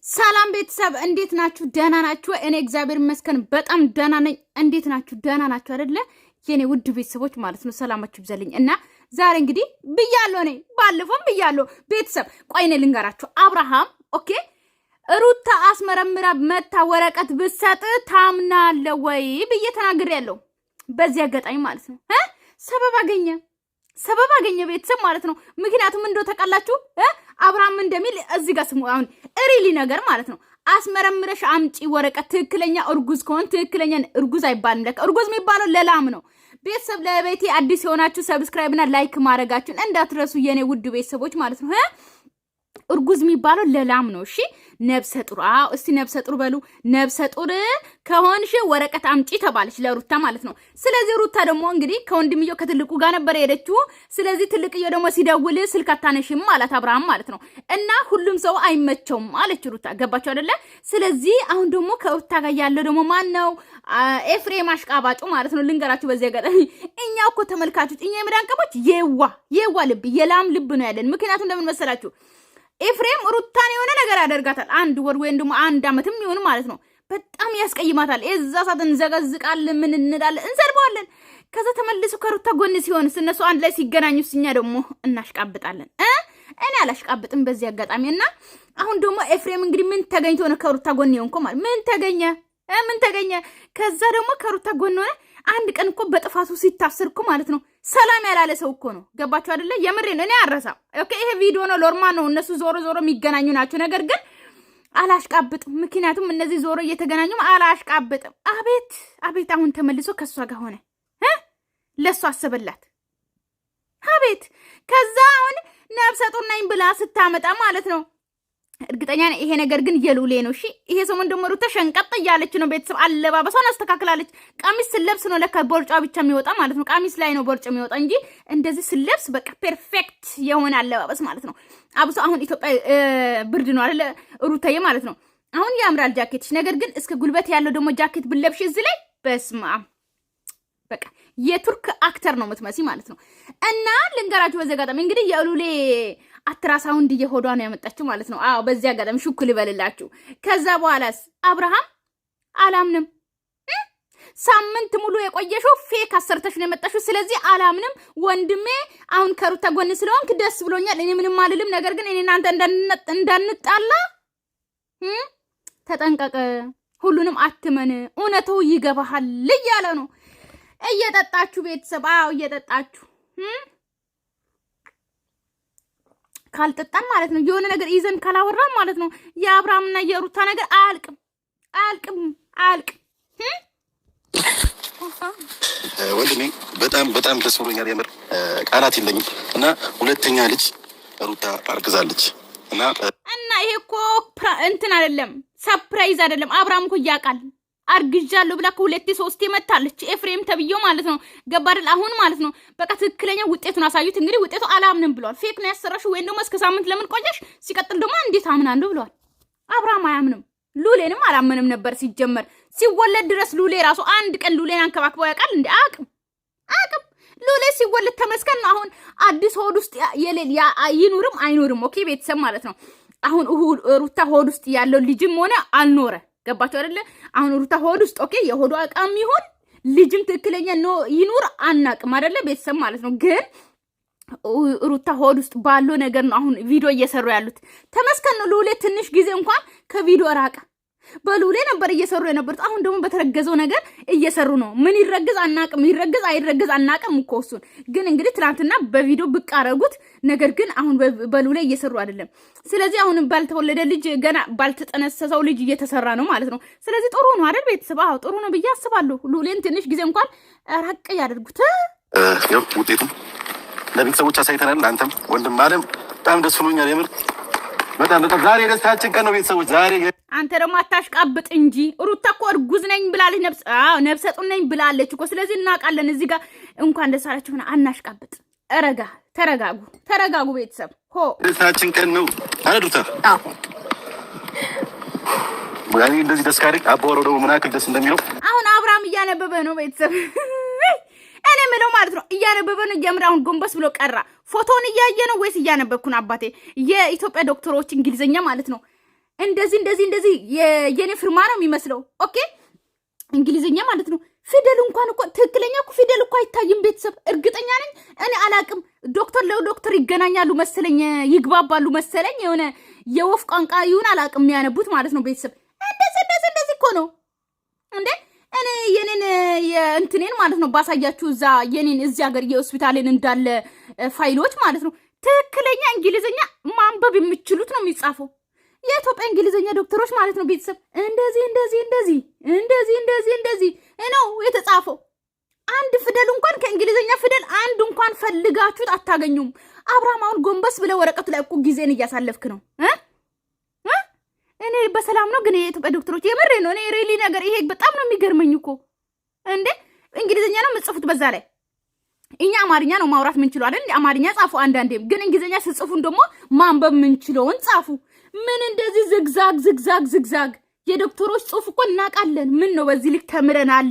ሰላም ቤተሰብ እንዴት ናችሁ? ደህና ናችሁ? እኔ እግዚአብሔር ይመስገን በጣም ደህና ነኝ። እንዴት ናችሁ? ደህና ናችሁ አይደለ? የኔ ውድ ቤተሰቦች ማለት ነው። ሰላማችሁ ይብዛልኝ እና ዛሬ እንግዲህ ብያለሁ፣ እኔ ባለፈውም ብያለሁ። ቤተሰብ ቆይኔ ልንገራችሁ። አብርሃም ኦኬ ሩታ አስመረምራ መታ ወረቀት ብትሰጥ ታምናለ ወይ ብዬ ተናግሬያለሁ። በዚህ አጋጣሚ ማለት ነው ሰበብ አገኘ ቤተሰብ ማለት ነው። ምክንያቱም እንደው ተቀላችሁ አብርሃም እንደሚል እዚህ ጋር ስሙ አሁን ሪሊ ነገር ማለት ነው። አስመረምረሽ አምጪ ወረቀት ትክክለኛ እርጉዝ ከሆነ ትክክለኛ እርጉዝ አይባልም። ለካ እርጉዝ የሚባለው ለላም ነው። ቤተሰብ ለቤቴ አዲስ የሆናችሁ ሰብስክራይብ እና ላይክ ማድረጋችሁን እንዳትረሱ የኔ ውድ ቤተሰቦች ማለት ነው። እርጉዝ የሚባለው ለላም ነው። እሺ ነብሰ ጡር እስቲ ነብሰ ጡር በሉ። ነብሰ ጡር ከሆንሽ ወረቀት አምጪ ተባለች ለሩታ ማለት ነው። ስለዚህ ሩታ ደግሞ እንግዲህ ከወንድምየው ከትልቁ ጋር ነበር የሄደችው። ስለዚህ ትልቅየው ደግሞ ሲደውል ስልክ አታነሽም ማለት አብርሃም ማለት ነው። እና ሁሉም ሰው አይመቸውም አለች ሩታ። ገባችሁ አይደለ? ስለዚህ አሁን ደግሞ ከሩታ ጋር ያለው ደግሞ ማን ነው? ኤፍሬም አሽቃባጩ ማለት ነው። ልንገራችሁ በዚህ አጋጣሚ እኛ እኮ ተመልካቾች እኛ የመዳንቀቦች የዋ ልብ የላም ልብ ነው ያለን። ምክንያቱም እንደምን መሰላችሁ? ኤፍሬም ሩታን የሆነ ነገር ያደርጋታል። አንድ ወር ወይም ደግሞ አንድ አመትም ይሁን ማለት ነው። በጣም ያስቀይማታል። እዛ ሰዓት እንዘጋዝቃለን፣ ምን እንላለን፣ እንሰርባለን። ከዛ ተመልሶ ከሩታ ጎን ሲሆን እነሱ አንድ ላይ ሲገናኙ እኛ ደግሞ እናሽቃብጣለን። እኔ አላሽቃብጥም በዚህ አጋጣሚ። እና አሁን ደግሞ ኤፍሬም እንግዲህ ምን ተገኝቶ ነው ከሩታ ጎን ይሆንኮ ማለት ምን ተገኘ? ከዛ ደግሞ ከሩታ ጎን ሆነ። አንድ ቀን እኮ በጥፋቱ ሲታሰር እኮ ማለት ነው ሰላም ያላለ ሰው እኮ ነው። ገባችሁ አይደለ? የምሬ ነው። እኔ አረሳም። ኦኬ ይሄ ቪዲዮ ነው ሎርማ ነው። እነሱ ዞሮ የሚገናኙ ናቸው። ነገር ግን አላሽቃብጥም። ምክንያቱም እነዚህ ዞሮ እየተገናኙም አላሽቃብጥም። አቤት አሁን ተመልሶ ከሷ ጋር ሆነ። ለሷ አሰበላት። አቤት ከዛ አሁን ነብሰ ጡር ነኝ ብላ ስታመጣ ማለት ነው። እርግጠኛ ነኝ ይሄ ነገር ግን የሉሌ ነው። እሺ ይሄ ሰሞን ደግሞ ሩታ ሸንቀጥ እያለች ነው። ቤተሰብ አለባበሷን አስተካክላለች። ቀሚስ ስለብስ ነው ለካ ቦርጫ ብቻ የሚወጣ ማለት ነው። ቀሚስ ላይ ነው ቦርጫ የሚወጣ እንጂ እንደዚህ ስለብስ በቃ ፐርፌክት የሆነ አለባበስ ማለት ነው። አብሶ አሁን ኢትዮጵያ ብርድ ነው አይደለ ሩታዬ ማለት ነው። አሁን ያምራል ጃኬትሽ። ነገር ግን እስከ ጉልበት ያለው ደግሞ ጃኬት ብለብሽ እዚህ ላይ በስማ በቃ የቱርክ አክተር ነው የምትመሲ ማለት ነው። እና ልንገራችሁ በዚህ አጋጣሚ እንግዲህ የሉሌ አትራሳውንድ እየሆዷ ነው ያመጣችው ማለት ነው። አዎ በዚህ አጋጣሚ ሹክል ይበልላችሁ። ከዛ በኋላስ አብርሃም አላምንም፣ ሳምንት ሙሉ የቆየሽው ፌክ አሰርተሽ ነው የመጣሽው። ስለዚህ አላምንም ወንድሜ፣ አሁን ከሩታ ጎን ስለሆንክ ደስ ብሎኛል። እኔ ምንም አልልም። ነገር ግን እኔ እናንተ እንዳንጣላ ተጠንቀቅ፣ ሁሉንም አትመን፣ እውነቱ ይገባሃል እያለ ነው። እየጠጣችሁ ቤተሰብ፣ አዎ እየጠጣችሁ ካልጠጣን ማለት ነው የሆነ ነገር ይዘን ካላወራን ማለት ነው የአብርሃምና የሩታ ነገር አያልቅም። ወንድሜ በጣም ደስ ብሎኛል። የምር ቃላት የለኝም። እና ሁለተኛ ልጅ ሩታ አርግዛለች እና ይሄ እኮ እንትን አይደለም፣ ሰርፕራይዝ አይደለም። አብርሃም እኮ ያውቃል አርግዣለሁ ብላ ከሁለቴ ሶስቴ መታለች። ኤፍሬም ተብየው ማለት ነው። ገባደል አሁን ማለት ነው። በቃ ትክክለኛ ውጤቱን አሳዩት። እንግዲህ ውጤቱ አላምንም ብለዋል። ፌክ ነው ያሰራሽው ወይም ደግሞ እስከ ሳምንት ለምን ቆየሽ? ሲቀጥል ደግሞ እንዴት አምናለሁ ብለዋል። አብርሃም አያምንም። ሉሌንም አላመንም ነበር ሲጀመር። ሲወለድ ድረስ ሉሌ ራሱ አንድ ቀን ሉሌን አንከባክበው ያውቃል እንዴ? አቅም ሉሌ ሲወለድ ተመስገን ነው። አሁን አዲስ ሆድ ውስጥ ይኑርም አይኑርም ኦኬ ቤተሰብ ማለት ነው። አሁን ሩታ ሆድ ውስጥ ያለው ልጅም ሆነ አልኖረ ገባችሁ አይደለ? አሁን ሩታ ሆድ ውስጥ ኦኬ የሆዷ አቃም ይሁን ልጅም ትክክለኛ ነው ይኑር አናቅም አይደለ ቤተሰብ ማለት ነው። ግን ሩታ ሆድ ውስጥ ባለው ነገር ነው አሁን ቪዲዮ እየሰሩ ያሉት። ተመስከን ነው። ሉሌ ትንሽ ጊዜ እንኳን ከቪዲዮ ራቀ። በሉሌ ነበር እየሰሩ የነበሩት። አሁን ደግሞ በተረገዘው ነገር እየሰሩ ነው። ምን ይረግዝ አናቅም፣ ይረግዝ አይረግዝ አናቅም እኮ እሱን። ግን እንግዲህ ትናንትና በቪዲዮ ብቅ አረጉት። ነገር ግን አሁን በሉሌ እየሰሩ አይደለም። ስለዚህ አሁን ባልተወለደ ልጅ ገና ባልተጠነሰሰው ልጅ እየተሰራ ነው ማለት ነው። ስለዚህ ጥሩ ነው አይደል ቤተሰብ? አዎ ጥሩ ነው ብዬ አስባለሁ። ሉሌን ትንሽ ጊዜ እንኳን ራቅ ያደርጉት። ያው ውጤቱ ለቤተሰቦች አሳይተናል። አንተም ወንድም አለም በጣም ደስ ብሎኛል የምር በጣም ዛሬ ደስታችን ቀን ነው ቤተሰቦች። ዛሬ አንተ ደግሞ አታሽቃብጥ እንጂ ሩታ እኮ እርጉዝ ነኝ ብላለች። ነብሰ ጡር ነኝ ብላለች እኮ። ስለዚህ እናውቃለን። እዚህ ጋር እንኳን ደስ አላችሁ ሆነ። አናሽቃብጥ። ተረጋጉ ቤተሰብ። ደስታችን ቀን ነው አለ ሩታ። ያኔ እንደዚህ ደስ ካለኝ አባወራው ደግሞ ምን ያክል ደስ እንደሚለው አሁን አብርሃም እያነበበ ነው ቤተሰብ። እኔ ምለው ማለት ነው እያነበበ ነው። ጀምራውን ጎንበስ ብሎ ቀራ። ፎቶውን እያየ ነው ወይስ እያነበብኩ ነው? አባቴ የኢትዮጵያ ዶክተሮች እንግሊዘኛ ማለት ነው እንደዚህ የኔ ፍርማ ነው የሚመስለው። ኦኬ እንግሊዝኛ ማለት ነው። ፊደል እንኳን እኮ ትክክለኛ እኮ ፊደል እኮ አይታይም። ቤተሰብ እርግጠኛ ነኝ እኔ አላቅም። ዶክተር ለዶክተር ይገናኛሉ መሰለኝ፣ ይግባባሉ መሰለኝ። የሆነ የወፍ ቋንቋ ይሁን አላቅም የሚያነቡት ማለት ነው። ቤተሰብ እንደዚህ እኮ ነው እንዴ። እኔ የኔን የእንትኔን ማለት ነው ባሳያችሁ እዛ የኔን እዚህ ሀገር የሆስፒታልን እንዳለ ፋይሎች ማለት ነው ትክክለኛ እንግሊዝኛ ማንበብ የሚችሉት ነው የሚጻፈው። የኢትዮጵያ እንግሊዝኛ ዶክተሮች ማለት ነው ቤተሰብ እንደዚህ ነው የተጻፈው። አንድ ፊደል እንኳን ከእንግሊዝኛ ፊደል አንድ እንኳን ፈልጋችሁት አታገኙም። አብርሃም አሁን ጎንበስ ብለ ወረቀቱ ላይ እኮ ጊዜን እያሳለፍክ ነው። እኔ በሰላም ነው ግን የኢትዮጵያ ዶክተሮች የምሬ ነው። እኔ ሪሊ ነገር ይሄ በጣም ነው የሚገርመኝ እኮ እንዴ። እንግሊዝኛ ነው የምጽፉት በዛ ላይ እኛ አማርኛ ነው ማውራት ምንችለው አይደል? አማርኛ ጻፉ አንዳንዴም፣ ግን እንግሊዝኛ ስጽፉን ደግሞ ማንበብ ምንችለውን ጻፉ። ምን እንደዚህ ዝግዛግ የዶክተሮች ጽሁፍ እኮ እናውቃለን። ምን ነው በዚህ ልክ ተምረናል።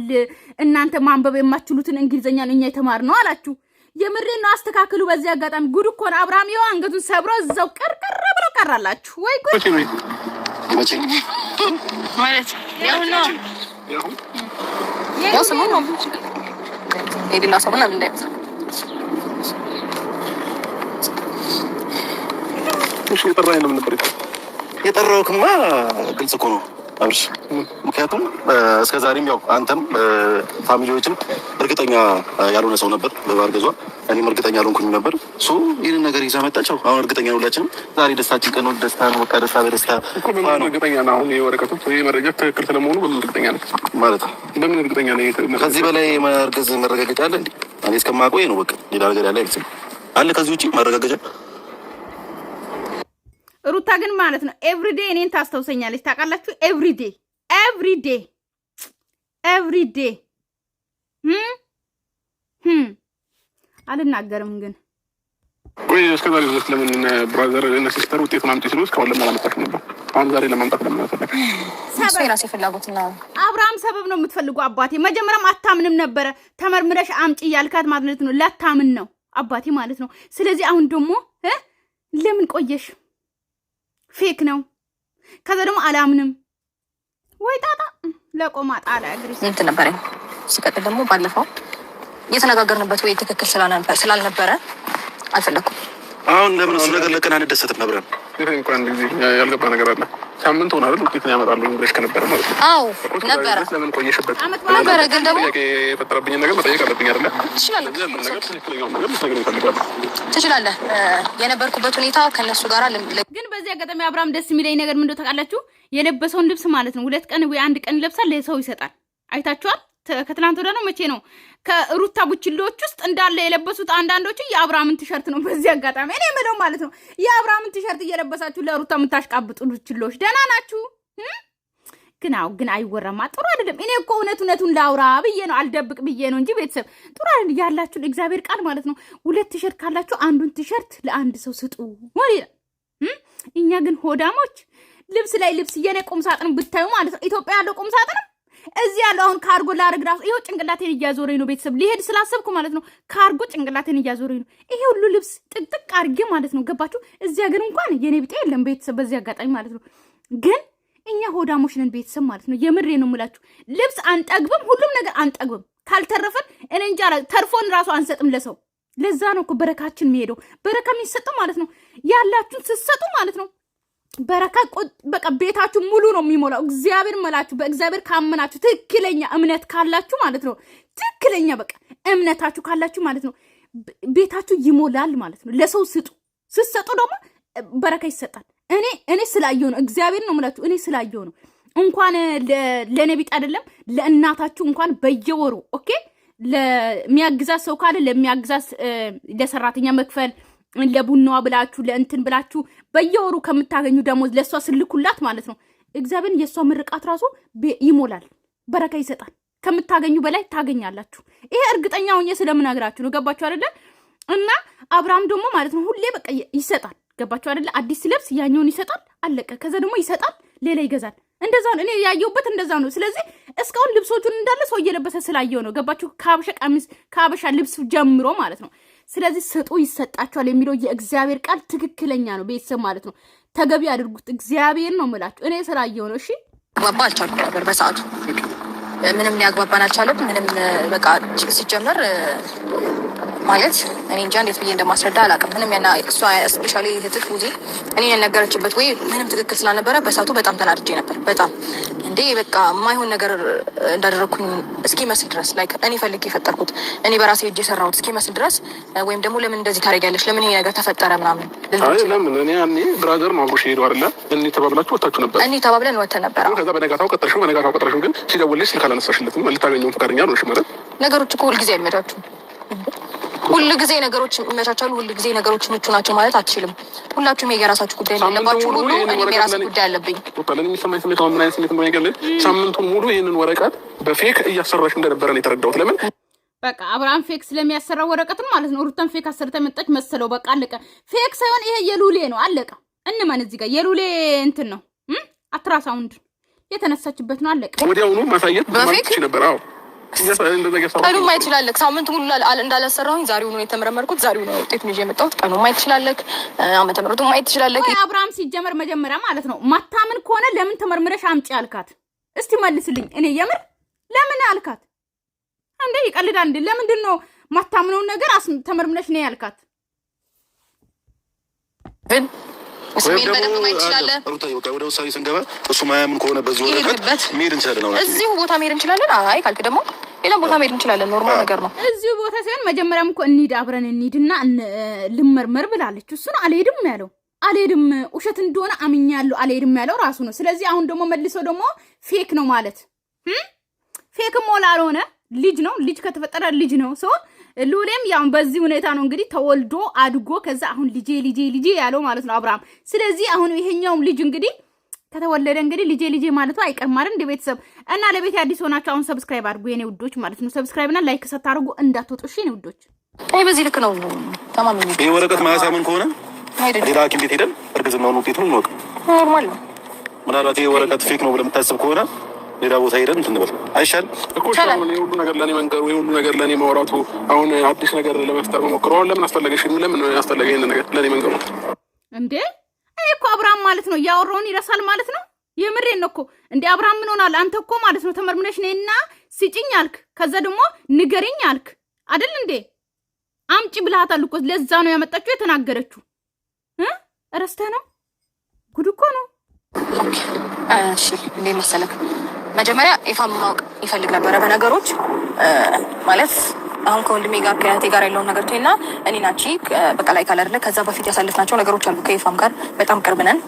እናንተ ማንበብ የማትችሉትን እንግሊዝኛ ነው እኛ የተማርነው አላችሁ። የምሬን ነው። አስተካክሉ። በዚህ አጋጣሚ ጉድ እኮ ነው። አብርሃም ይኸው አንገቱን ሰብሮ እዛው ቀርቀር ብሎ ቀራላችሁ። ወይ ጉድ ማለት ያው ነው ያው ሰሞኑ የሌላ ሰው ምናምን እንዳይመጣ እሺ። የጠራኸኝ ለምን ነበር? የጠራሁህማ ግልጽ እኮ ነው አብርሽ። ምክንያቱም እስከ ዛሬም ያው አንተም ፋሚሊዎችም እርግጠኛ ያልሆነ ሰው ነበር በማርገዟ፣ እኔም እርግጠኛ ያልሆንኩኝ ነበር። ሶ ይህንን ነገር ይዛ መጣቸው። አሁን እርግጠኛ ነው ሁላችንም። ዛሬ ደስታችን ቀን ነው። ደስታ ነው በቃ ደስታ በደስታ እርግጠኛ ነው። አሁን የወረቀቱ መረጃ ትክክል ስለመሆኑ በምን እርግጠኛ ነው ማለት ነው? በምን እርግጠኛ ነው? ከዚህ በላይ ማርገዝ መረጋገጫ አለ እንዴ? እኔ እስከማውቀው ይሄ ነው በቃ። ሌላ ነገር ያለ አይመስልም። አለ ከዚህ ውጪ ማረጋገጫ? ሩታ ግን ማለት ነው ኤቭሪዴ እኔን ታስተውሰኛለች። ታውቃላችሁ? ኤቭሪዴ አልናገርም ግን ቆይ እስከዛሬ ድረስ ለምን ብራዘር እና ሲስተር ውጤቱን አምጪ ሲሉ እስካሁን ለምን አላመጣችም ነበር? አሁን ዛሬ ለማምጣት ለምን አልፈለገ? የራሴ ፍላጎት ነው። አብርሃም ሰበብ ነው የምትፈልጉ አባቴ። መጀመሪያም አታምንም ነበረ። ተመርምረሽ አምጪ ያልካት ማለት ነው ላታምን ነው አባቴ ማለት ነው። ስለዚህ አሁን ደግሞ ለምን ቆየሽ? ፌክ ነው። ከዛ ደግሞ አላምንም ወይ ጣጣ ለቆማ ጣላ እግሪስ እንትን ነበረ። ሲቀጥል ደግሞ ባለፈው የተነጋገርንበት ወይ ትክክል ስላልነበረ አልፈለኩም። አሁን ለምን እሱ ነገር ለቀን አንደሰትም ነበር? ይሄ እንኳን ጊዜ ያልገባ ነገር አለ። ሳምንት ሆነ አይደል? ውጤቱን ያመጣሉ ብለሽ ከነበረ ማለት ነው። አዎ ነበረ። ለምን ቆየሽበት? ነበረ ግን ደግሞ የፈጠረብኝ ነገር መጠየቅ አለብኝ አይደል? ትችላለህ። የነበርኩበት ሁኔታ ከነሱ ጋር ግን በዚህ አጋጣሚ አብርሃም ደስ የሚለኝ ነገር ምንድነው ታውቃላችሁ? የለበሰውን ልብስ ማለት ነው 2 ቀን ወይ 1 ቀን ይለብሳል፣ ለሰው ይሰጣል። አይታችኋል? ከትናንት ወዲያ ነው መቼ ነው ከሩታ ቡችሎች ውስጥ እንዳለ የለበሱት አንዳንዶቹ የአብርሃምን ቲሸርት ነው። በዚህ አጋጣሚ እኔ የምለው ማለት ነው የአብርሃምን ቲሸርት እየለበሳችሁ ለሩታ የምታሽቃብጡ ቡችሎች ደህና ናችሁ? ግን አይወራማ፣ ጥሩ አይደለም። እኔ እኮ እውነቱን ላውራ ብዬ ነው፣ አልደብቅ ብዬ ነው እንጂ ቤተሰብ ጥሩ አይደለም። ያላችሁን እግዚአብሔር ቃል ማለት ነው 2 ቲሸርት ካላችሁ አንዱን ቲሸርት ለአንድ ሰው ስጡ ማለት ነው። እኛ ግን ሆዳሞች ልብስ ላይ ልብስ የኔ ቁም ሳጥን ብታዩ ማለት ነው ኢትዮጵያ ያለው ቁም ሳጥን እዚህ ያለው አሁን ካርጎ ላርግ ራሱ ይሄው ጭንቅላቴን እያዞረኝ ነው። ቤተሰብ ሊሄድ ስላሰብኩ ማለት ነው ካርጎ ጭንቅላቴን እያዞረኝ ነው። ይሄ ሁሉ ልብስ ጥቅጥቅ አርጌ ማለት ነው ገባችሁ? እዚህ ሀገር እንኳን የኔ ቢጤ የለም ቤተሰብ በዚህ አጋጣሚ ማለት ነው። ግን እኛ ሆዳሞች ነን ቤተሰብ ማለት ነው። የምሬ ነው የምላችሁ። ልብስ አንጠግብም፣ ሁሉም ነገር አንጠግብም። ካልተረፈን እኔ እንጃ ተርፎን ራሱ አንሰጥም ለሰው። ለዛ ነው እኮ በረካችን የሚሄደው። በረካ የሚሰጠው ማለት ነው ያላችሁን ስትሰጡ ማለት ነው በረካ በቃ ቤታችሁ ሙሉ ነው የሚሞላው። እግዚአብሔር መላችሁ በእግዚአብሔር ካመናችሁ ትክክለኛ እምነት ካላችሁ ማለት ነው ትክክለኛ በቃ እምነታችሁ ካላችሁ ማለት ነው ቤታችሁ ይሞላል ማለት ነው። ለሰው ስጡ። ስትሰጡ ደግሞ በረካ ይሰጣል። እኔ ስላየው ነው እግዚአብሔር ነው የምላችሁ። እኔ ስላየው ነው። እንኳን ለነቢጥ አይደለም ለእናታችሁ እንኳን በየወሩ ኦኬ ለሚያግዛት ሰው ካለ ለሚያግዛት ለሰራተኛ መክፈል ለቡናዋ ብላችሁ ለእንትን ብላችሁ በየወሩ ከምታገኙ ደሞዝ ለሷ ስልኩላት ማለት ነው እግዚአብሔር የሷ ምርቃት ራሱ ይሞላል፣ በረካ ይሰጣል። ከምታገኙ በላይ ታገኛላችሁ። ይሄ እርግጠኛ ሆኜ ስለምነግራችሁ ነው። ገባችሁ አይደለ? እና አብርሃም ደግሞ ማለት ነው ሁሌ በቃ ይሰጣል። ገባችሁ አይደለ? አዲስ ለብስ ያኛውን ይሰጣል፣ አለቀ። ከዛ ደግሞ ይሰጣል፣ ሌላ ይገዛል። እንደዛ ነው እኔ ያየሁበት፣ እንደዛ ነው። ስለዚህ እስካሁን ልብሶቹን እንዳለ ሰው እየለበሰ ስላየው ነው። ገባችሁ? ከሀበሻ ቀሚስ ከሀበሻ ልብስ ጀምሮ ማለት ነው። ስለዚህ ስጡ ይሰጣችኋል የሚለው የእግዚአብሔር ቃል ትክክለኛ ነው። ቤተሰብ ማለት ነው ተገቢ አድርጉት። እግዚአብሔር ነው የምላችሁ እኔ ስላየው ነው። እሺ ግባባ አልቻልኩም ነበር በሰዓቱ ምንም ሊያግባባን አልቻለም። ምንም በቃ ሲጀመር ማለት እኔ እንጃ እንዴት ብዬ እንደማስረዳ አላውቅም። ምንም ያና እሷ ስፔሻሊ እህትህ ውዜ እኔ ያልነገረችበት ወይ ምንም ትክክል ስላልነበረ በሰዓቱ በጣም ተናድጄ ነበር። በጣም እንዴ በቃ የማይሆን ነገር እንዳደረኩኝ እስኪመስል ድረስ ላይክ እኔ ፈልጌ የፈጠርኩት እኔ በራሴ እጅ የሰራሁት እስኪመስል ድረስ ወይም ደግሞ ለምን እንደዚህ ታደርጊያለሽ ለምን ይሄ ነገር ተፈጠረ ምናምን ለምን እኔ ያኔ ብራዘር ነው አብሮሽ ሄዱ አይደለ እኔ ተባብላችሁ ወጣችሁ ነበር እኔ ተባብለን ወጥተን ነበር። ከዛ በነጋታው ቀጠርሽው ግን ሲደውልልሽ ስልክ አላነሳሽለትም ልታገኘው ፈቃደኛ አልሆንሽ ማለት ነገሮች እኮ ሁልጊዜ አይመቻቹም። ሁልጊዜ ነገሮች ይመቻቻሉ። ሁልጊዜ ነገሮች ምቹ ናቸው ማለት አትችልም። ሁላችሁም የራሳችሁ ጉዳይ አለባችሁ። ሁሉ እኔም የራሴ ጉዳይ አለብኝ። ለኔ የሚሰማኝ ስሜት አሁን ምን አይነት ስሜት እንደሆነ ይገለጽ። ሳምንቱን ሙሉ ይህንን ወረቀት በፌክ እያሰራሽ እንደነበረ ነው የተረዳሁት። ለምን በቃ አብርሃም ፌክ ስለሚያሰራው ወረቀትን ማለት ነው። ሩታን ፌክ አሰርታ መጣች መሰለው። በቃ አለቀ። ፌክ ሳይሆን ይሄ የሉሌ ነው። አለቀ። እንማን እዚህ ጋር የሉሌ እንትን ነው አትራሳውንድ የተነሳችበት ነው። አለቀ። ወዲያውኑ ማሳየት በፌክ ነበር። አዎ ቀኑ ማየት ትችላለህ። ሳምንት ሙሉ እንዳላሰራሁኝ ዛሬው ነው የተመረመርኩት። ዛሬው ነው ውጤቱን ይዤ የመጣሁት። ቀኑ ማየት ትችላለህ። ዓመተ ምሕረቱን ማየት ትችላለህ። አብርሃም ሲጀመር መጀመሪያ ማለት ነው ማታምን ከሆነ ለምን ተመርምረሽ አምጪ አልካት? እስቲ መልስልኝ። እኔ የምር ለምን አልካት እንዴ? ይቀልዳል እንዴ? ለምንድን ነው ማታምነውን ነገር ተመርምረሽ ነው ያልካት? ስሜን በደንብ ማየት ትችላለህ። ወደ ውሳኔ ስንገባ እሱ ማያምን ከሆነ በዚህ ወረቀት መሄድ እንችላለን። እዚሁ ቦታ መሄድ እንችላለን። አይ ካልክ ደግሞ ሌላ ቦታ መሄድ እንችላለን። ኖርማል ነገር ነው። እዚሁ ቦታ ሳይሆን መጀመሪያም እኮ እንሂድ አብረን እንሂድና ልመርመር ብላለች። እሱ ነው አልሄድም ያለው። አልሄድም ውሸት እንደሆነ አምኛለሁ። አልሄድም ያለው ራሱ ነው። ስለዚህ አሁን ደግሞ መልሶ ደግሞ ፌክ ነው ማለት ፌክ ሞላ አልሆነ ልጅ ነው። ልጅ ከተፈጠረ ልጅ ነው። ሶ ሉሌም ያው በዚህ ሁኔታ ነው እንግዲህ ተወልዶ አድጎ ከዛ አሁን ልጄ ያለው ማለት ነው አብርሃም። ስለዚህ አሁን ይሄኛውም ልጅ እንግዲህ ከተወለደ እንግዲህ ልጄ ማለቱ አይቀርም አይደል? እንደ ቤተሰብ እና ለቤት አዲስ ሆናችሁ አሁን ሰብስክራይብ አድርጉ የኔ ውዶች ማለት ነው። ሰብስክራይብ እና ላይክ ሳታርጉ እንዳትወጡ እሺ የኔ ውዶች። አይ በዚህ ልክ ነው ተማም ነው። ይሄ ወረቀት ማያሳምን ከሆነ ሌላ ሐኪም ቤት ሄደን እርግዝናውን ውጤቱን እንወቅ። ኖርማል ነው። ምናልባት ይሄ ወረቀት ፌክ ነው ብለህ የምታስብ ከሆነ ሌላ ቦታ ሄደን እንበል አይሻልም እኮ? አሁን የሁሉ ነገር ለኔ መንገሩ የሁሉ ነገር ለኔ ማውራቱ አሁን አዲስ ነገር ለመፍጠር መሞከረው ለምን አስፈለገሽ? ለምን ያስፈለገ ይሄን ነገር ለኔ መንገሩ እንዴ? እኔ እኮ አብርሃም ማለት ነው ያወራውን ይረሳል ማለት ነው። የምሬን ነው እኮ እንዴ አብርሃም ምን ሆናል? አንተ እኮ ማለት ነው ተመርምነሽ ነይና ስጭኝ አልክ። ከዛ ደግሞ ንገሪኝ አልክ አይደል እንዴ? አምጪ ብለሃታል እኮ ለዛ ነው ያመጣችው የተናገረችው። ረስተህ ነው? ጉድ እኮ ነው። እሺ እንዴ መሰለክ መጀመሪያ ኢፋም ማወቅ ይፈልግ ነበረ በነገሮች ማለት አሁን ከወንድሜ ጋር ከእህቴ ጋር ያለውን ነገር ተይና እኔ ናቺ በቃ ላይ ካላደለ ከዛ በፊት ያሳለፍናቸው ነገሮች አሉ። ከኢፋም ጋር በጣም ቅርብ ነን።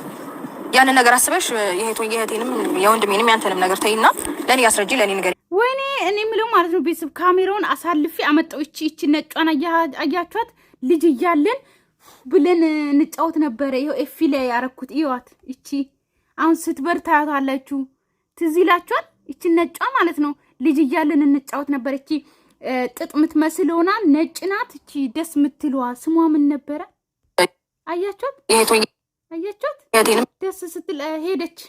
ያንን ነገር አስበሽ የእህቴንም የወንድሜንም ያንተንም ነገር ተይና ለኔ ያስረጂ ለኔ ነገር ወይኔ እኔ ምለው ማለት ነው ቤተሰብ ካሜራውን አሳልፌ አመጣው። እቺ ነጯን አያችኋት? ልጅ እያለን ብለን እንጫወት ነበረ። ይሄው ኤፊ ላይ ያረኩት ይዋት። እቺ አሁን ስትበር ታያታላችሁ። ትዝ ይላችኋል? እቺ ነጯ ማለት ነው ልጅ እያለን እንጫወት ነበር። እቺ ጥጥ ምትመስለውና ነጭ ናት። እቺ ደስ ምትለዋ ስሟ ምን ነበረ? አያችኋት? አያችኋት? ደስ ስትል ሄደች።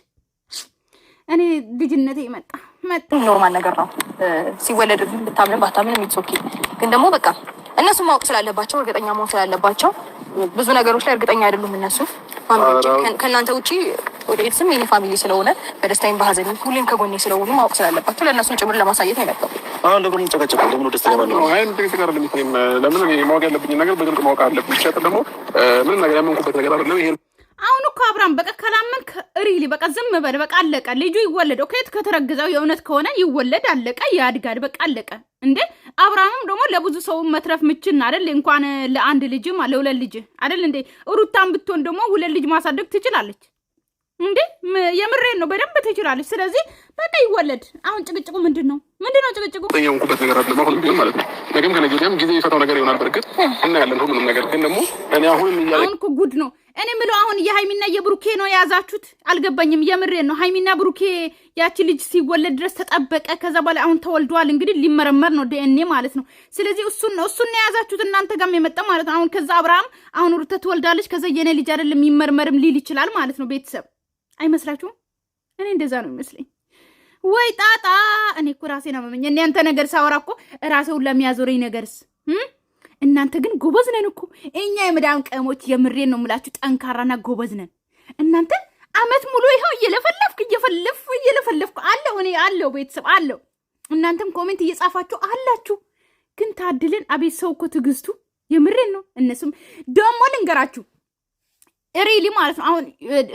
እኔ ልጅነቴ መጣ ኖርማል ነገር ነው። ሲወለድ ብታምንም ባታምንም ይጾኪ ግን ደግሞ በቃ እነሱ ማወቅ ስላለባቸው እርግጠኛ መሆን ስላለባቸው ብዙ ነገሮች ላይ እርግጠኛ አይደሉም እነሱ ከእናንተ ውጪ ወደ ቤተሰብ የኔ ፋሚሊ ስለሆነ በደስታዬም በሀዘኔ ሁሌም ከጎኔ ስለሆኑ ማወቅ ስላለባቸው ለእነሱን ጭምር ለማሳየት አይመጣም። አሁን ደግሞ እንጨቀጨቁ ለምን ደስተኛ ነው? አይ እንዴት ጋር ለምን ማወቅ ያለብኝ ነገር በግልጽ ማወቅ አለብኝ። ሸጥ ደግሞ ምንም ነገር ያመንኩበት ነገር አይደለም ይሄ። አሁን እኮ አብርሃም በቃ ካላመንክ ሪሊ በቃ ዝም በል በቃ አለቀ። ልጁ ይወለድ ኦኬ፣ ከተረገዘው የእውነት ከሆነ ይወለድ አለቀ፣ ያድጋል በቃ አለቀ። እንዴ አብርሃምም ደግሞ ለብዙ ሰው መትረፍ ምችን አይደል? እንኳን ለአንድ ልጅም ለሁለት ልጅ አይደል እንዴ? ሩታም ብትሆን ደግሞ ሁለት ልጅ ማሳደግ ትችላለች እንዴ? የምሬን ነው በደንብ ትችላለች። ስለዚህ በቃ ይወለድ። አሁን ጭቅጭቁ ምንድነው ጭቅጭቁ? የሆንኩበት ነገር አለ አሁን ቢሆን ማለት ነው። ነገም ከነገ ወዲያም ጊዜ የፈታው ነገር ይሆናል። በርግጥ እናያለን ሁሉንም ነገር። ግን ደግሞ እኔ አሁን እኮ ጉድ ነው። እኔ ምለው አሁን የሃይሚና የብሩኬ ነው የያዛችሁት? አልገባኝም። የምሬን ነው። ሃይሚና ብሩኬ ያቺ ልጅ ሲወለድ ድረስ ተጠበቀ። ከዛ በኋላ አሁን ተወልዷል። እንግዲህ ሊመረመር ነው ዲኤንኤ ማለት ነው። ስለዚህ እሱን የያዛችሁት እናንተ ጋርም የመጣ ማለት ነው። አሁን ከዛ አብርሃም አሁን ሩታ ትወልዳለች። ከዛ የኔ ልጅ አይደለም የሚመርመርም ሊል ይችላል ማለት ነው። ቤተሰብ አይመስላችሁም? እኔ እንደዛ ነው የሚመስለኝ። ወይ ጣጣ! እኔ እኮ ራሴን አመመኝ። እኔ አንተ ነገር ሳወራ እኮ ራሴውን ለሚያዞረኝ ነገርስ እናንተ ግን ጎበዝ ነን እኮ እኛ የመዳም ቀሞች የምሬን ነው የምላችሁ ጠንካራና ጎበዝ ነን። እናንተ አመት ሙሉ ይኸው እየለፈለፍኩ አለው እኔ አለው ቤተሰብ አለው። እናንተም ኮሜንት እየጻፋችሁ አላችሁ። ግን ታድልን አቤት ሰው እኮ ትግስቱ የምሬን ነው። እነሱም ደግሞ ልንገራችሁ ሪሊ ማለት ነው አሁን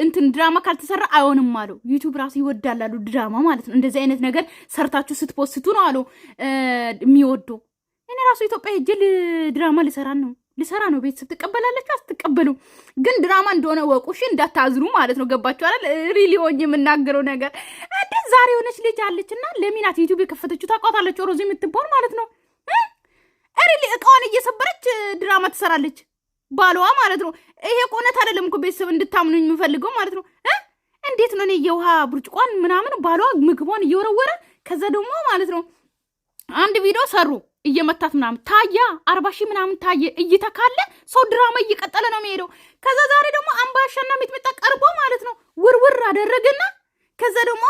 እንትን ድራማ ካልተሰራ አይሆንም አሉ። ዩቲዩብ ራሱ ይወዳላሉ ድራማ ማለት ነው። እንደዚህ አይነት ነገር ሰርታችሁ ስትፖስቱ ነው አሉ የሚወዱ። እኔ ራሱ ኢትዮጵያ ሄጄ ድራማ ልሰራ ነው። ቤተሰብ ትቀበላለች አትቀበሉ፣ ግን ድራማ እንደሆነ ወቁሽ እንዳታዝሩ ማለት ነው። ገባችሁ አይደል? ሪሊ ሆኜ የምናገረው ነገር እንደ ዛሬ የሆነች ልጅ አለችና ለሚናት ዩቲዩብ የከፈተችው ታውቃታለች፣ ሮዚ የምትባል ማለት ነው። ሪሊ እቃዋን እየሰበረች ድራማ ትሰራለች ባሏ ማለት ነው። ይሄ ቆነት አይደለም እኮ ቤተሰብ እንድታምኑ የምፈልገው ማለት ነው። እንዴት ነው እኔ የውሃ ብርጭቋን ምናምን ባሏ ምግቧን እየወረወረ ከዛ ደግሞ ማለት ነው አንድ ቪዲዮ ሰሩ እየመታት ምናምን ታያ 40 ሺህ ምናምን ታየ እይታ ካለ ሰው ድራማ እየቀጠለ ነው የሚሄደው። ከዛ ዛሬ ደግሞ አምባሻና ሚጥሚጣ ቀርቦ ማለት ነው ውርውር አደረገና ከዛ ደግሞ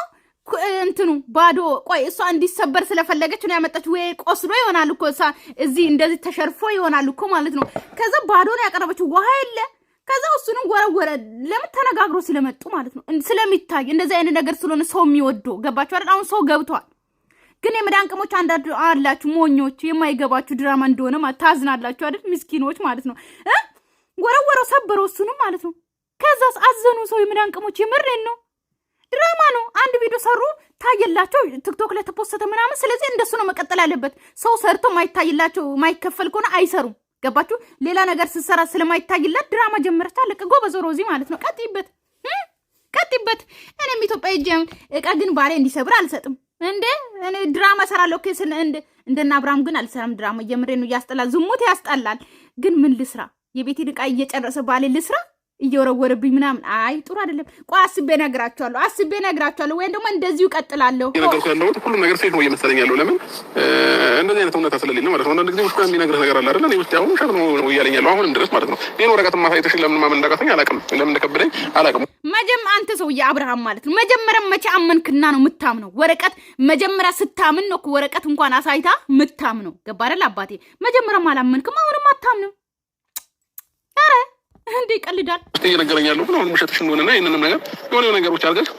እንትኑ ባዶ ቆይ እሷ እንዲሰበር ስለፈለገች ነው ያመጣች። ወይ ቆስሎ ይሆናል እኮ እሷ እዚህ እንደዚህ ተሸርፎ ይሆናል እኮ ማለት ነው። ከዛ ባዶ ነው ያቀረበችው ውሃ የለ። ከዛ እሱንም ወረወረ። ለምን ተነጋግሮ ስለመጡ ማለት ነው ስለሚታይ እንደዚህ አይነት ነገር ስለሆነ ሰው የሚወደው ገባችሁ አይደል? አሁን ሰው ገብቷል። ግን የመዳን ቅሞች አንዳንድ አላችሁ ሞኞች የማይገባችሁ ድራማ እንደሆነ ታዝናላችሁ አይደል? ምስኪኖች ማለት ነው። ወረወረው ሰበረው እሱንም ማለት ነው። ከዛስ አዘኑ ሰው የመዳን ቅሞች የምሬን ነው ድራማ ነው። አንድ ቪዲዮ ሰሩ ታየላቸው ቲክቶክ ላይ ተፖስተ ምናምን። ስለዚህ እንደሱ ነው መቀጠል ያለበት። ሰው ሰርቶ ማይታይላቸው ማይከፈል ከሆነ አይሰሩም። ገባችሁ? ሌላ ነገር ስትሰራ ስለማይታይላት ድራማ ጀመረች። አለቀ። ጎበዝ ሮዚ ማለት ነው። ቀጥይበት። እኔም ኢትዮጵያ ሄጄ እቃ ግን ባሌ እንዲሰብር አልሰጥም እንዴ። እኔ ድራማ ሰራለሁ ከስን እንደና አብርሃም ግን አልሰራም ድራማ። የምሬ ነው። ያስጠላል፣ ዝሙት ያስጠላል። ግን ምን ልስራ? የቤቴን እቃ እየጨረሰ ባሌ ልስራ እየወረወረብኝ ምናምን። አይ ጥሩ አይደለም። ቆይ አስቤ ነግራቸዋለሁ ወይም ደግሞ እንደዚሁ ቀጥላለሁ። የነገርኩህ ያለው ሁሉ ነገር ሴት ነው እየመሰለኝ ያለው። ለምን እንደዚህ አይነት እውነታ ስለሌለ ማለት ነው። አንዳንድ ጊዜ ውስጥ የሚነግርህ ነገር አለ አይደል? እኔ ውስጥ አሁን ሸር ነው እያለኝ ያለው አሁንም ድረስ ማለት ነው። ይሄን ወረቀት ማሳየትሽ ለምን ማመን እንዳቃተኝ አላውቅም። ለምን እንደከበደኝ አላውቅም። አንተ ሰውዬ አብርሃም ማለት ነው መጀመሪያ መቼ አመንክና ነው የምታምነው? ወረቀት መጀመሪያ ስታምን ነው ወረቀት እንኳን አሳይታ የምታምነው። ገባ አይደል አባቴ? መጀመሪያም አላመንክም፣ አሁንም አታምነው። አረ እንዴ ቀልዳል እየነገረኝ ያለው ግን አሁን ውሸትሽ እንደሆነና ይሄንን ነገር የሆነ ነገሮች አድርገሽ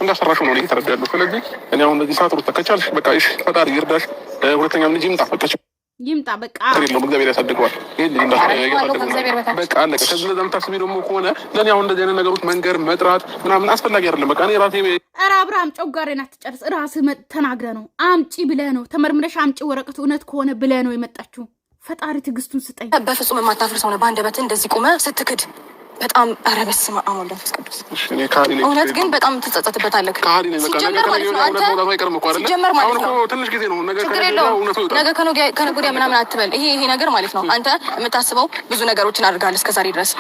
እንዳሰራሽ ነው እየተረዳለሁ። ስለዚህ እኔ አሁን እንደዚህ ሰዓት ውስጥ ተከቻልሽ በቃ እሺ፣ ፈጣሪ ይርዳሽ። ሁለተኛም ልጅ ይምጣ በቃ አይደለም እግዚአብሔር ያሳድገዋል። ይሄ ልጅ በቃ አለቀ። ከዚህ ለዛም ታስቢ ደግሞ ከሆነ ለኔ አሁን እንደዚህ አይነት ነገሮች መንገር መጥራት ምናምን አስፈላጊ አይደለም። በቃ እኔ ራሴ ኧረ አብርሃም ጨጓራዬን አትጨርስ። ራስህ ተናግረህ ነው አምጪ ብለህ ነው ተመርምረሽ አምጪ ወረቀቱ እውነት ከሆነ ብለህ ነው የመጣችው። ፈጣሪ ትዕግስቱን ስጠኝ። በፍጹም የማታፍር ሰው ነው። በአንደበት እንደዚህ ቆመ ስትክድ በጣም ኧረ በስመ አብ ወወልድ ወመንፈስ ቅዱስ። እውነት ግን በጣም ትጸጸትበታለህ። ሲጀመር ማለት ነው አንተ ሲጀመር ማለት ነው ትንሽ ጊዜ ነው ነገ ከነገ ወዲያ ምናምን አትበል። ይሄ ነገር ማለት ነው አንተ የምታስበው ብዙ ነገሮችን አድርጋለህ እስከዛሬ ድረስ።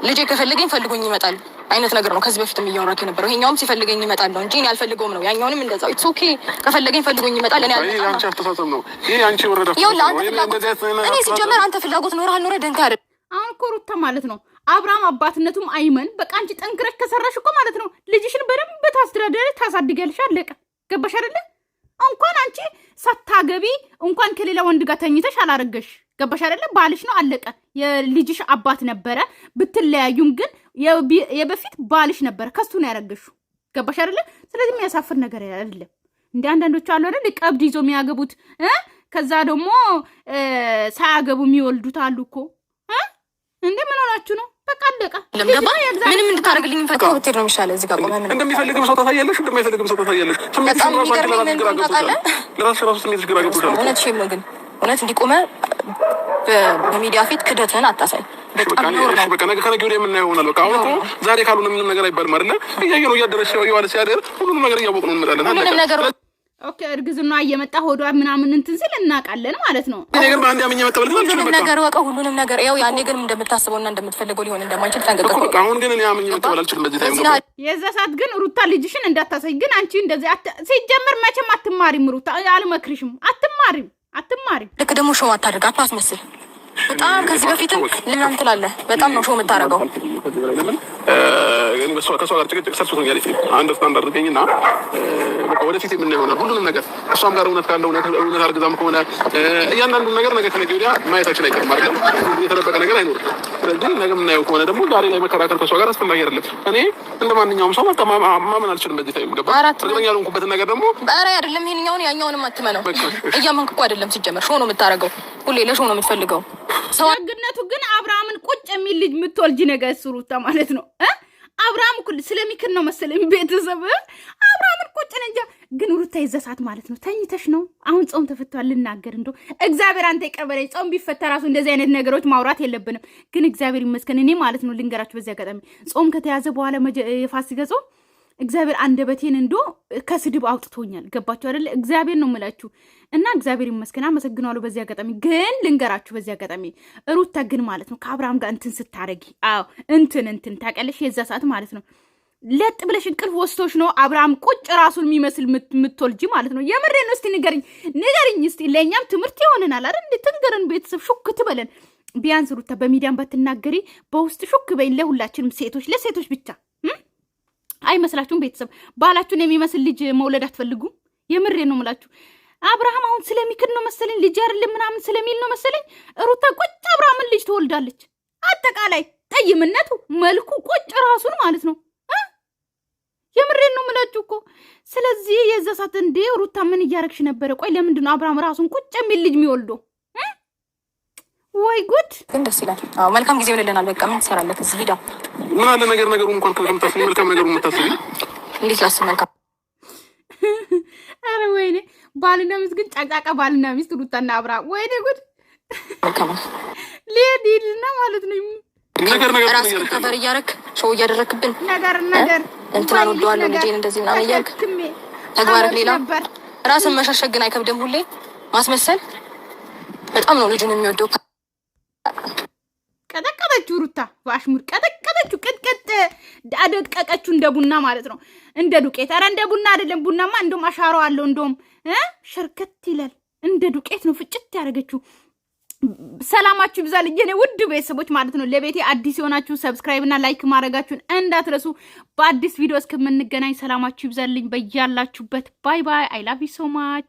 ልጄ ከፈለገኝ ፈልጎኝ ይመጣል አይነት ነገር ነው ከዚህ በፊትም እያወራክ የነበረው። ይሄኛውም ሲፈልገኝ ይመጣል ነው እንጂ እኔ አልፈልገውም ነው። ያኛውንም እንደዛው ኢትስ ኦኬ ከፈለገኝ ፈልጎኝ ይመጣል። እኔ አልፈልግም። አንቺ አስተሳሰብ ነው ይሄ። አንቺ ወረዳ እኔ ሲጀመር አንተ ፍላጎት ኖርህ አልኖረህ ደንታ አይደል። አሁን እኮ ሩታ ማለት ነው አብርሃም አባትነቱም አይመን። በቃ አንቺ ጠንክረሽ ከሰራሽ እኮ ማለት ነው ልጅሽን በደንብ ታስተዳደረሽ ታሳድጋለሽ። አለቀ። ገባሽ አይደለ? እንኳን አንቺ ሳታገቢ እንኳን ከሌላ ወንድ ጋር ተኝተሽ አላረገሽ። ገባሽ አይደለ? ባልሽ ነው አለቀ። የልጅሽ አባት ነበረ። ብትለያዩም ግን የበፊት ባልሽ ነበረ። ከሱ ነው ያረገሹ። ገባሽ አይደለ? ስለዚህ የሚያሳፍር ነገር አይደለም። እንደ አንዳንዶቹ አሉ አይደል ቀብድ ይዞ የሚያገቡት ከዛ ደግሞ ሳያገቡ የሚወልዱት አሉ እኮ እንዴ። ምን ሆናችሁ ነው? በቃ አለቀ። ምንም እንድታደርግልኝ ፈቀው ብትሄድ ነው የሚሻለው። እዚህ ጋር ቆመ ምን እንደሚፈልግም ሰው ታሳያለሽ፣ እንደማይፈልግም ሰው ታሳያለሽ። በጣም የሚገርመኝ ምን ታውቃለህ? ለራስሽ ራሱ ስሜትሽ ግራ ገብቶሻል። እውነት ሼም ነው ግን እውነት እንዲቆመ በሚዲያ ፊት ክደትህን አታሳይ። በጣም በቃ ነገ ከነገ ወዲያ የምናየው ይሆናል። በቃ አሁን እኮ ዛሬ ካልሆነ ምንም ነገር አይባልም አይደለ? እያየ ነው እያደረሽ የዋለ ሲያደር ሁሉንም ነገር እያወቅን ነው እንመጣለን። ምንም ነገር ኦኬ እርግዝና እየመጣ ሆዷ ምናምን እንትን ሲል እናውቃለን ማለት ነው። ነገር በአንድ ያመኘ መጣበል ሁሉንም ነገር ወቀው ሁሉንም ነገር ያው ያኔ ግን እንደምታስበውና እንደምትፈልገው ሊሆን እንደማይችል ጠንቅቀው በቃ አሁን ግን እኔ ያመኘ መጣበል አልችልም። በዚህ ታይም ነው የዛ ሰዓት ግን ሩታ ልጅሽን እንዳታሳይ። ግን አንቺ እንደዚህ ሲጀምር መቼም አትማሪም ሩታ፣ አልመክርሽም። አትማሪም ልክ ደግሞ ሾው አታድርግ፣ አታስመስል። በጣም ከዚህ በፊትም ለምን ትላለህ? በጣም ነው ሾው የምታደርገው። ከእሷ ጋር ጭቅጭቅ ሰርቶኛል። አንደርስታንድ አድርገኝና በቃ ወደፊት የምናየው ይሆናል ሁሉንም ነገር። እሷም ጋር እውነት ካለ እውነት አርግዛም ከሆነ እያንዳንዱን ነገር ነገ ከነገ ወዲያ ማየታችን አይቀርም አይደለም። የተደበቀ ነገር አይኖርም። ስለዚህ ነገ የምናየው ከሆነ ደግሞ ዛሬ ላይ መከራከር ከእሷ ጋር አስፈላጊ አይደለም። እኔ እንደ ማንኛውም ሰው ማመን አልችልም በዚህ ታይም ገባ። እርግጠኛ ያልሆንኩበትን ነገር ደግሞ ኧረ አይደለም ይሄንኛውን ያኛውንም አትመነው። እያመንክ እኮ አይደለም ሲጀመር ሾው ነው የምታደርገው። ሁሌ ለሾው ነው የምትፈልገው። ደግነቱ ግን አብርሃምን ቁጭ የሚል ልጅ የምትወልጂ ነገር ስሩታ ማለት ነው። አብርሃም እኮ ስለሚክን ነው መሰለኝ ቤተሰብ አብርሃምን ቁጭ እንጃ። ግን ሩታ ይዘሳት ማለት ነው። ተኝተሽ ነው አሁን ጾም ተፈቷል። ልናገር እንደው እግዚአብሔር አንተ ይቀበለኝ። ጾም ቢፈታ ራሱ እንደዚህ አይነት ነገሮች ማውራት የለብንም። ግን እግዚአብሔር ይመስገን እኔ ማለት ነው ልንገራችሁ በዚህ አጋጣሚ ጾም ከተያዘ በኋላ የፋሲካ ጾም እግዚአብሔር አንደበቴን እንዶ ከስድብ አውጥቶኛል። ገባችሁ አይደለ? እግዚአብሔር ነው የምላችሁ እና እግዚአብሔር ይመስገን አመሰግናለሁ። በዚህ አጋጣሚ ግን ልንገራችሁ በዚህ አጋጣሚ ሩታ ግን ማለት ነው ከአብርሃም ጋር እንትን ስታረጊ እንትን ታውቂያለሽ የዛ ሰዓት ማለት ነው ለጥ ብለሽ እንቅልፍ ወስቶሽ ነው አብርሃም ቁጭ ራሱን የሚመስል የምትወልጂ ማለት ነው። የምሬን ነው። እስቲ ንገሪኝ እስቲ ለእኛም ትምህርት ይሆንናል አይደል? ትንገረን ቤተሰብ ሹክ ትበለን። ቢያንስ ሩታ በሚዲያም ባትናገሪ በውስጥ ሹክ በይን። ለሁላችንም ሴቶች ለሴቶች ብቻ አይመስላችሁም? ቤተሰብ ባላችሁን የሚመስል ልጅ መውለድ አትፈልጉም? የምሬ ነው የምላችሁ። አብርሃም አሁን ስለሚክድ ነው መሰለኝ ልጅ አይደለም ምናምን ስለሚል ነው መሰለኝ ሩታ ቁጭ አብርሃምን ልጅ ትወልዳለች። አጠቃላይ ጠይምነቱ መልኩ ቁጭ ራሱን ማለት ነው። የምሬ ነው የምላችሁ እኮ። ስለዚህ የዛ ሰዓት እንዴ ሩታ ምን እያረግሽ ነበረ? ቆይ ለምንድን ነው አብርሃም ራሱን ቁጭ የሚል ልጅ የሚወልደው? ወይ ጉድ! ግን ደስ ይላል። አዎ መልካም ጊዜ ይሆንልናል። በቃ ምን ትሰራለህ እዚህ ሂዳ። ምን አለ ነገሩ እንኳን ከምታስቢ መልካም ነገሩ የምታስቢ እንዴት ላስብ መልካም። አረ ወይኔ ባልና ሚስት ግን ጫቃቃ ባልና ሚስት ሩታና አብርሃም ወይኔ ጉድ! መልካም ሊሄድና ማለት ነው ነገር ራስህን ከበር እያደረክ ሾው እያደረክብን ነገር እንትን ወደዋለሁ ልጄን እንደዚህ ምናምን እያልክ ተግባር ሌላ ራስን መሸሸግ ግን አይከብድም? ሁሌ ማስመሰል በጣም ነው ልጁን የሚወደው። ቀጠቀጠችው ሩታ በአሽሙር ቀጠቀጠችው። ቅጥቅጥ አደቀቀችው እንደ ቡና ማለት ነው እንደ ዱቄት። ኧረ እንደ ቡና አይደለም ቡናማ እንደውም አሻሮ አለው እንደውም ሸርከት ይላል። እንደ ዱቄት ነው ፍጭት ያደረገችው። ሰላማችሁ ይብዛልኝ የኔ ውድ ቤተሰቦች ማለት ነው። ለቤቴ አዲስ የሆናችሁ ሰብስክራይብ እና ላይክ ማድረጋችሁን እንዳትረሱ። በአዲስ ቪዲዮ እስከምንገናኝ ሰላማችሁ ይብዛልኝ በያላችሁበት። ባይ ባይ። አይ ላቭ ዩ ሶ ማች